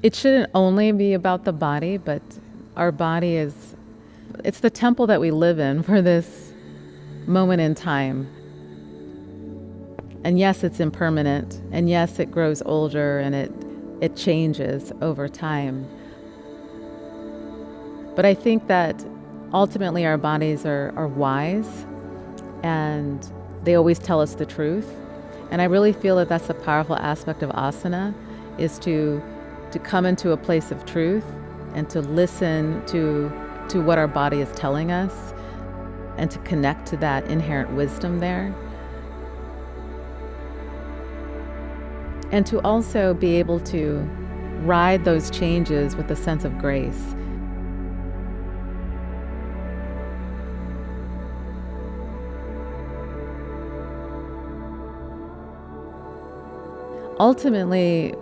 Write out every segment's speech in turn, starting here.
It shouldn't only be about the body, but our body it's the temple that we live in for this moment in time. And yes, it's impermanent. And yes, it grows older and it changes over time. But I think that ultimately our bodies are wise and they always tell us the truth. And I really feel that that's a powerful aspect of asana, is to come into a place of truth and to listen to what our body is telling us and to connect to that inherent wisdom there. And to also be able to ride those changes with a sense of grace. Ultimately,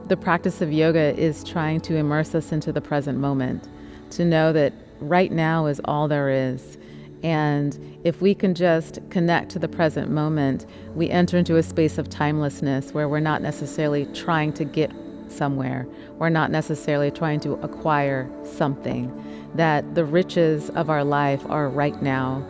the practice of yoga is trying to immerse us into the present moment, to know that right now is all there is. And if we can just connect to the present moment, we enter into a space of timelessness where we're not necessarily trying to get somewhere. We're not necessarily trying to acquire something, that the riches of our life are right now.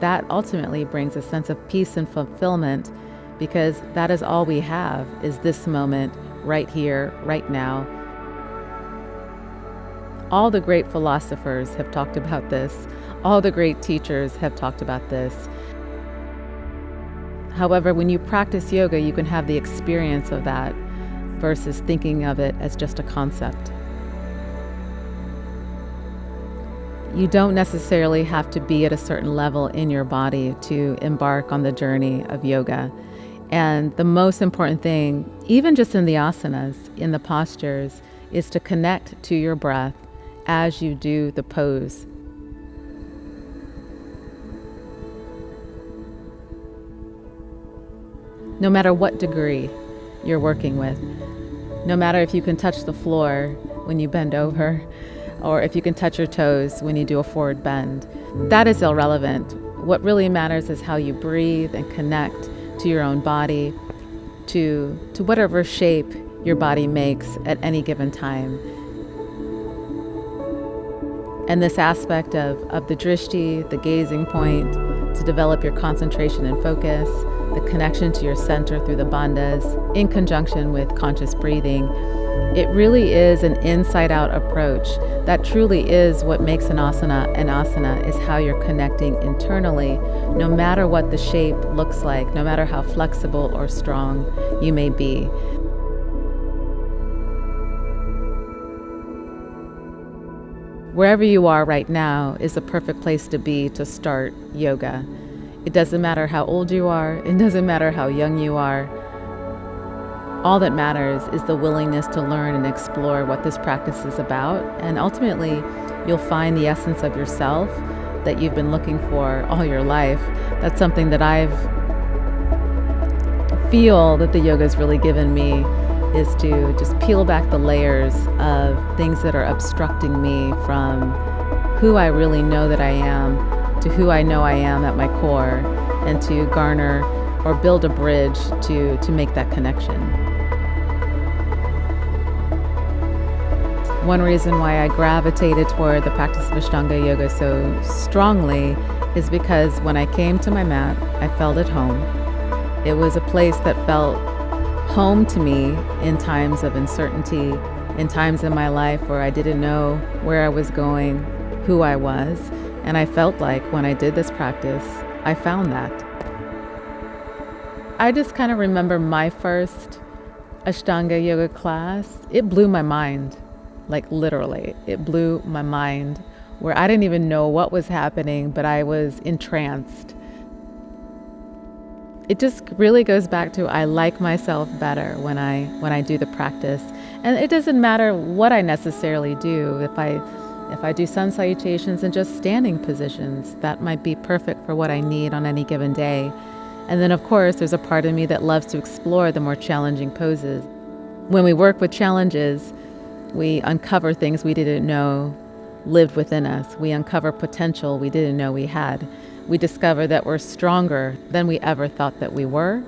That ultimately brings a sense of peace and fulfillment, because that is all we have, is this moment right here, right now. All the great philosophers have talked about this. All the great teachers have talked about this. However, when you practice yoga, you can have the experience of that versus thinking of it as just a concept. You don't necessarily have to be at a certain level in your body to embark on the journey of yoga. And the most important thing, even just in the asanas, in the postures, is to connect to your breath as you do the pose. No matter what degree you're working with, no matter if you can touch the floor when you bend over, or if you can touch your toes when you do a forward bend, that is irrelevant. What really matters is how you breathe and connect to your own body, to whatever shape your body makes at any given time. And this aspect of the drishti, the gazing point, to develop your concentration and focus, the connection to your center through the bandhas, in conjunction with conscious breathing, it really is an inside-out approach. That truly is what makes an asana an asana, is how you're connecting internally, no matter what the shape looks like, no matter how flexible or strong you may be. Wherever you are right now is the perfect place to be to start yoga. It doesn't matter how old you are, it doesn't matter how young you are. All that matters is the willingness to learn and explore what this practice is about, and ultimately you'll find the essence of yourself that you've been looking for all your life. That's something that I feel that the yoga's really given me, is to just peel back the layers of things that are obstructing me from who I really know that I am to who I know I am at my core, and to garner or build a bridge to make that connection. One reason why I gravitated toward the practice of Ashtanga Yoga so strongly is because when I came to my mat, I felt at home. It was a place that felt home to me in times of uncertainty, in times in my life where I didn't know where I was going, who I was, and I felt like when I did this practice, I found that. I just kind of remember my first Ashtanga Yoga class. It blew my mind. Like literally, it blew my mind, where I didn't even know what was happening, but I was entranced. It just really goes back to, I like myself better when I do the practice. And it doesn't matter what I necessarily do. If I do sun salutations and just standing positions, that might be perfect for what I need on any given day. And then of course, there's a part of me that loves to explore the more challenging poses. When we work with challenges, we uncover things we didn't know lived within us. We uncover potential we didn't know we had. We discover that we're stronger than we ever thought that we were.